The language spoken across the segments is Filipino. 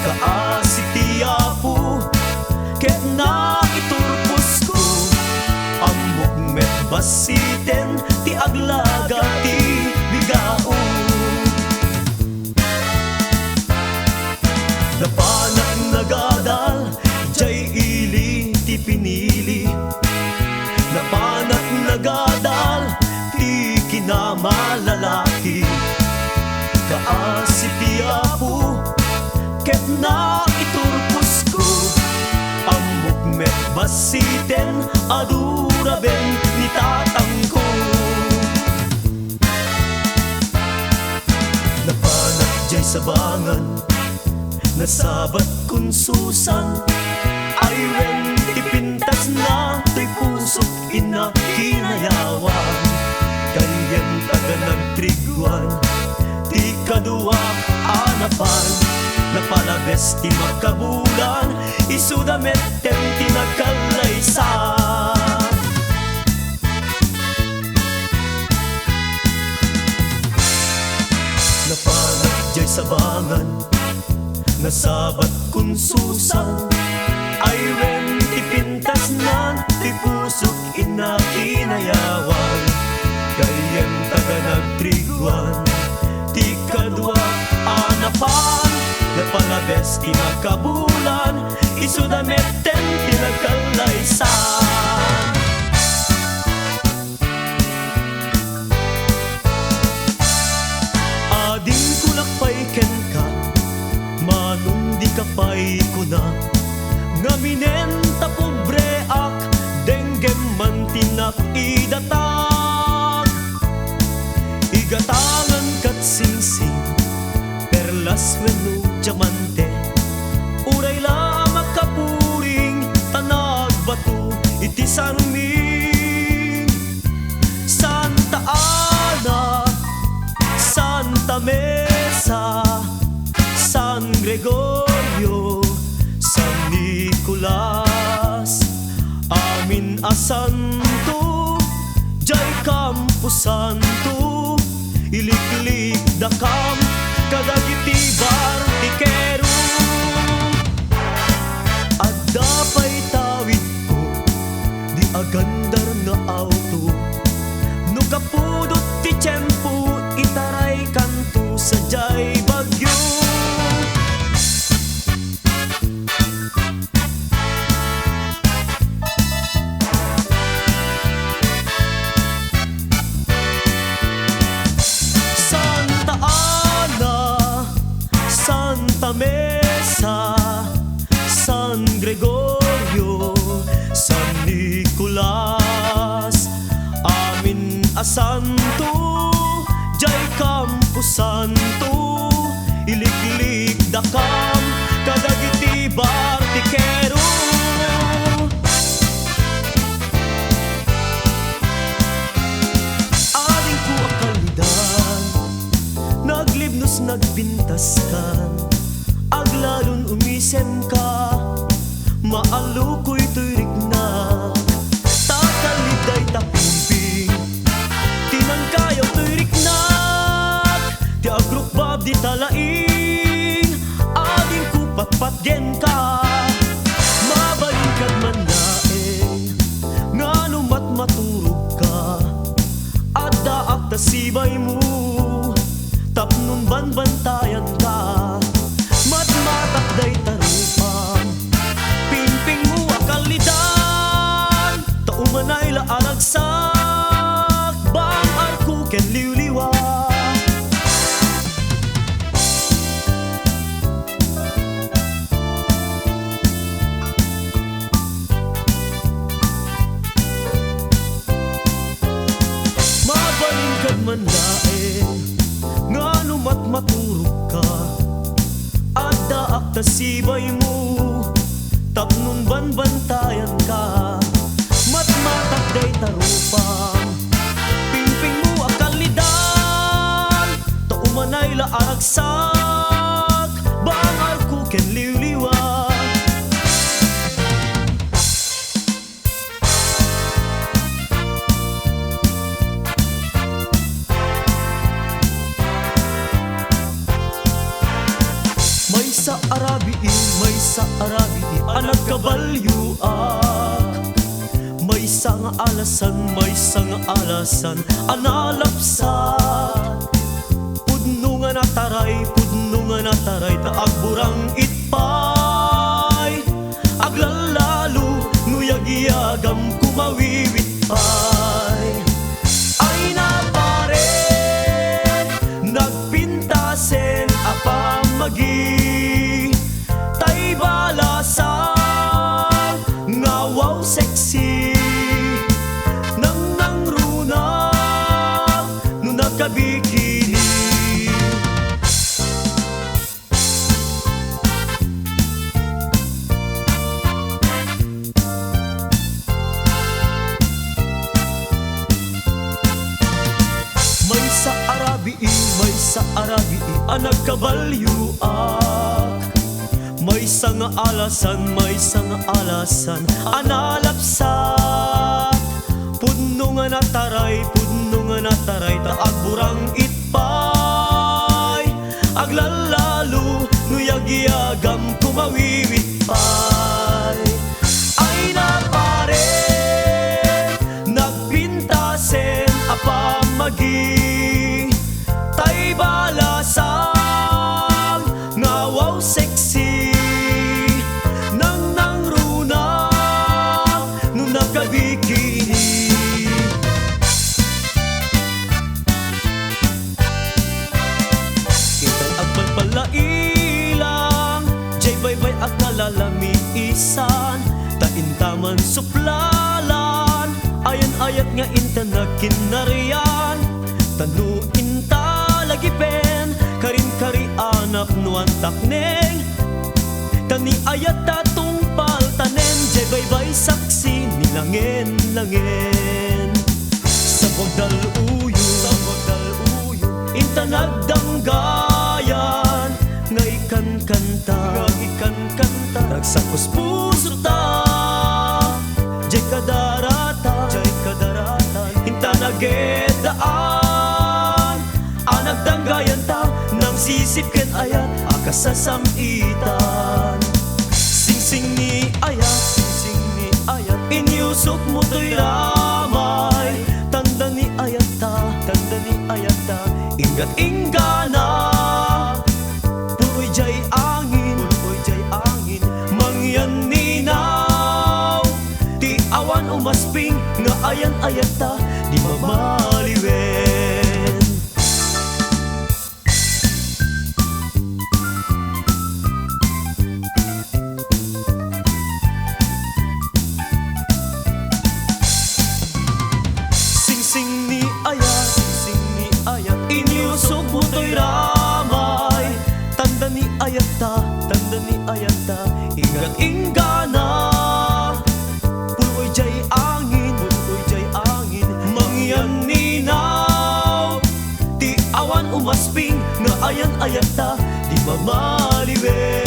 kaasi tiyapo ket na iturpos ko amok met basiten ti aglaga ti bigao. Napanak nagadal jay ili ti pinili, napanak nagadal ti kinamalalaki kaasi tiyapo ket na iturpos ko amok met basiten aduraben ni tatang ko. Napanak jay sabangan nasabat kun susan ay ren ipintas na to'y pusok ina kinayawan kanyan taga nagtriguan ti kadua anapan napalabes ti makabulan isudamet tem ti nagkalaysan. Napanak jay sabangan nasabat kun susan ay ren ipintas na ti pusok ina kinayawan kayem taga nagtriguan ti kadua anapan napalabes ti makabulan isudameten ti nagkalaysan. Ading kulakpay ken ka manong di kapay ko na ngaminen ta pobre ak denggem man tinak idatag igatangan kat singsing perlas wenno diamante uray la makapuring tanag batu iti sanming Santa Ana, Santa Mesa, San Gregorio, San Nicolas, amin a santo, jay Campo Santo, iliklik da kam, kadagiti bartikero. Adda pa'y tawid ko, di agandar nga auto, no kapudot ti tiyempo, itaray kanto sa jay bagyo. Santa Mesa, San Gregorio, San Nicolas, amin a santo, jay Campo Santo, iliklik da kam, kadagiti bartikero. Ading ko akalidan, naglibnos nagbintas kan, aglalon umisem ka, maalukoy tuirik na, tataliday tapimping, tinangkayaw tuirik na, ti agrukbab di talaing, ading kupatpat gen ka, mabalikad man laeng, ngano maturog ka, adda akta sibay mo, tapnon banbantayan ka, matmatakday tarupang pimping mo akalidan taumanay laaragsak bang arko ken liwliwa. Mabalingkad man laeng ngano matmaturog ka, adda akta sibay mo, tapnon banbantayan ka, matmatakday tarupang pimping mo akalidan taumanay laaragsak bang arko ken liwliwa. May sa arabi anak kabalyuak. May nga alasan analapsat. Pudno nga nataray taagburang itpay. Aglalalu nuyag-iyagam kumawiwit pay. Ay na pare nagpintasen apamagi. Tay balasan nga wow sexy. Nang runa no nagkabikini. May sa arabi anak kabalyuak. May nga alasan analapsat. Pudno nga nataray taagburang itpay. Aglalalu nuyag-iyagam kumawiwit pay. Ay na pare nagpintasen apamagi. Tay balasang nga wow sexy. Nang runa nung nagkabikini. Kitang agpalpalailang jay baybay at nalalamiisan. Taintaman suplalan ayan-ayat nga inta na kinarian. Tanuin lagipen karin-kari anak nuan takneng. Tani ayat tatong paltanen jay baybay saksi nilangen Sabog dal uyo inta nagdanggayan. Nga ikan kanta nagsakos puso ta. Jay kadaratan inta nagedaan. Nagdanggayan ta nang sisipken ayat akasasamitan. Singsing ni ayat inyusok mo to'y ramay. Tanda ni ayat ta ingat inggana. Puloy jay angin mangyan ninaw. Ti awan umasping nga ayan-ayat ta di mamaliwen. Singsing ni ayat inyusok mo to'y ramay. Tanda ni ayat ta ingat inggana. Puloy jay angin mangyan ninaw. Ti awan umasping nga ayan-ayat ta di mamaliwen.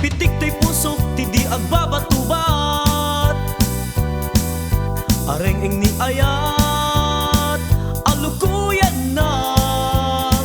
Pitik to'y pusok ti di agbabatubat. Areng ing ni ayat alukuyan nak.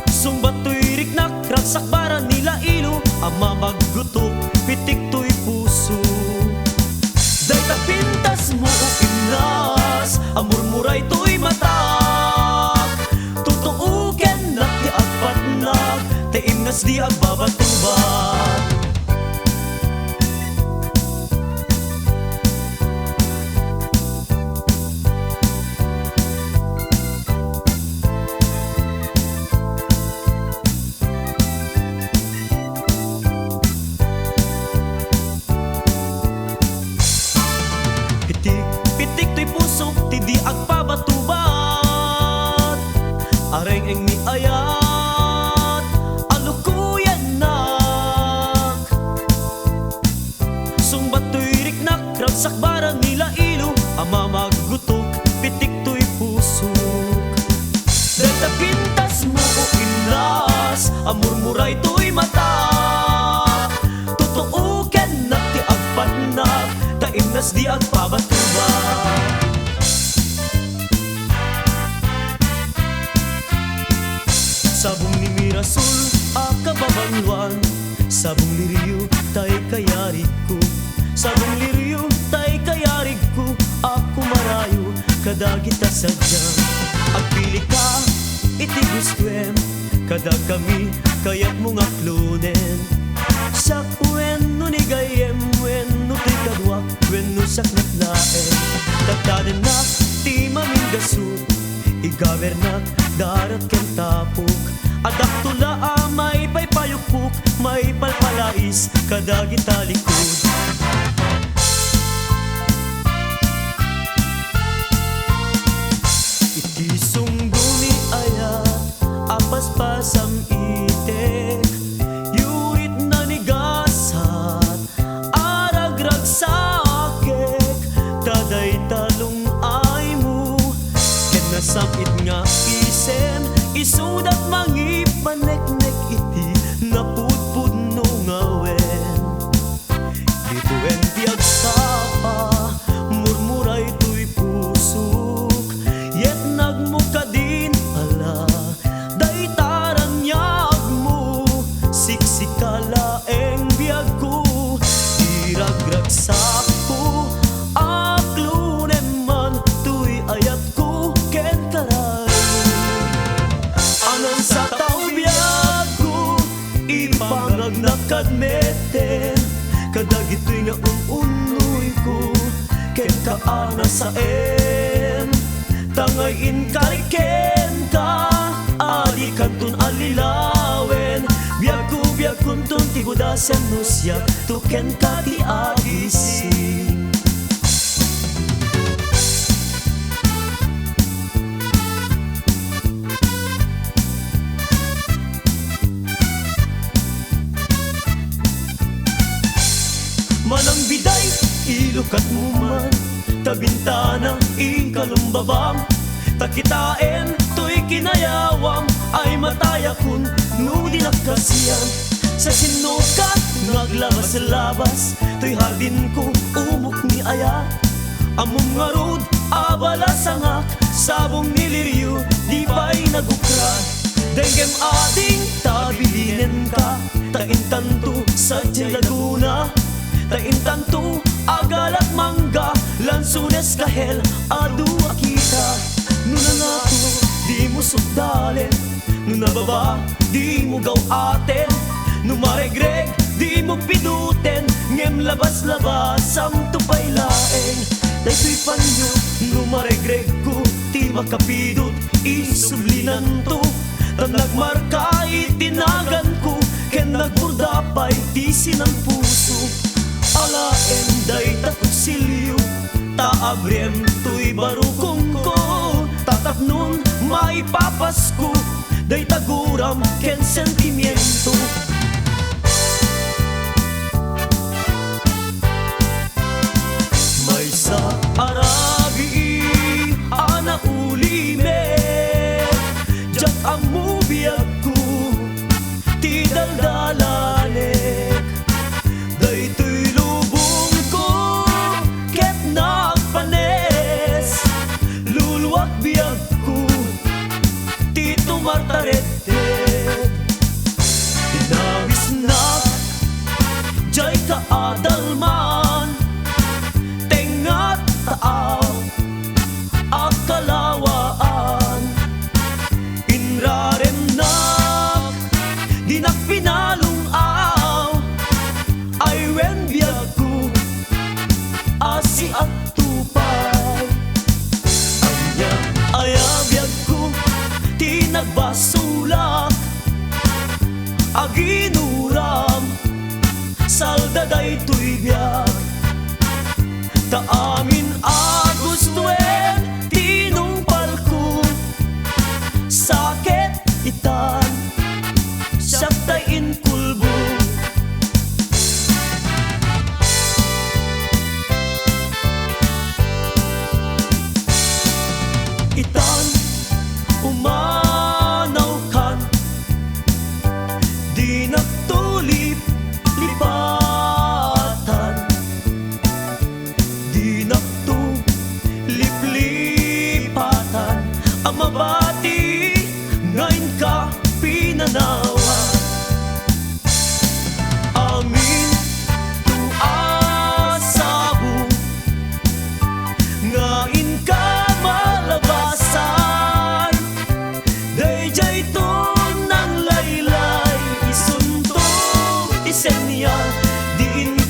Sungbat to'y riknak ragsakbaran nila ilo. Ama maggutok pitik to'y puso. Day tapintas mo inas amurmuray to'y matak. Totoo ken nak di agpatnak taimnas di agbabatubat. kas di agpabatuba. Sabong ni Mirasol a kababanluan, sabong liriyo tay kayarig ko, sabong liriyo tay kayarig ko, ako marayo kadagita sadyang. Agpili ka iti gustuem, kada kami kayat mo nga klunen. Sak wen no ni gayem, wen no ti kadwak, wen no sak natlaen. Tagtaden na ti mamingasut, igabernak darat ken tapok. Adak tula may paypayukpuk, may palpalais kadagita likod. Iti sunggo ni ayat apas-pasam itek, yurit na ni gasat aragrag sakek. Taday talong ay mo ken nasapit nga isen, isudat mangi paneknek iti napudpud no ngawen. Dito en ti agsapa murmuray tuy pusok, yet nagmuka din ala daytaran nyag mo. Siksikala eng biyag ko iragragsak ko, aklunem man tuy ayat ko ken karay. Anan sa taubiyag ko ipangagnagadmeten, kadagito'y nga ununoy ko ken kaana sa em. Tangay inkariken ka adi kantun alilawen, biyag kuntun ti gudasen no siya tuken ka ti agisi. Manang biday, ilukat mo man, tabintana, ikalumbabam. Takitaen, to'y kinayawam, ay mataya kun, no dinakasiyan. Sa sinukat, naglabas-labas, to'y hardin ko, umok ni aya. Among ngarod, abala sangak, sabong niliriyo, di ba'y nagukrat. Denggem ading, tabilinen ka, taintanto sa Laguna. Taintanto agalat mangga, lansunes kahel adu akita. Nuna nga to, di mo sugdalen, nuna baba, di mo gawaten, numaregreg, di mo piduten, ngem labas-labas am tupay laeng. Daytoy panyo, numaregreg ko, ti makapidot, isublinan to. Tan nagmarka itinagan ko, ken nagburdapay ti sinang puso. Ala enday takutsilyo, taabrem to'y barukong ko. Tatapnon maipapasko, day taguram ken sentimiento. May sa arabi ana ulime, jak ang mubiyag ko, ti daldalanek. Daytoy biyag ko, tito martaretet. Dinawis-nak, jay kaadalman, tengat taaw, akalawaan. Inraremnak, dinak pinalong aw, ay wen biyag ko, asi at tupay. Ayabiyag ko, tinagbasulak, aginuram, saldaday tuy biyag. Taamin agustuen, tinumpal ko, sakit itan, saktay inkulbo. Itan, umanaw kan, di nagtulip, lipatan, di diin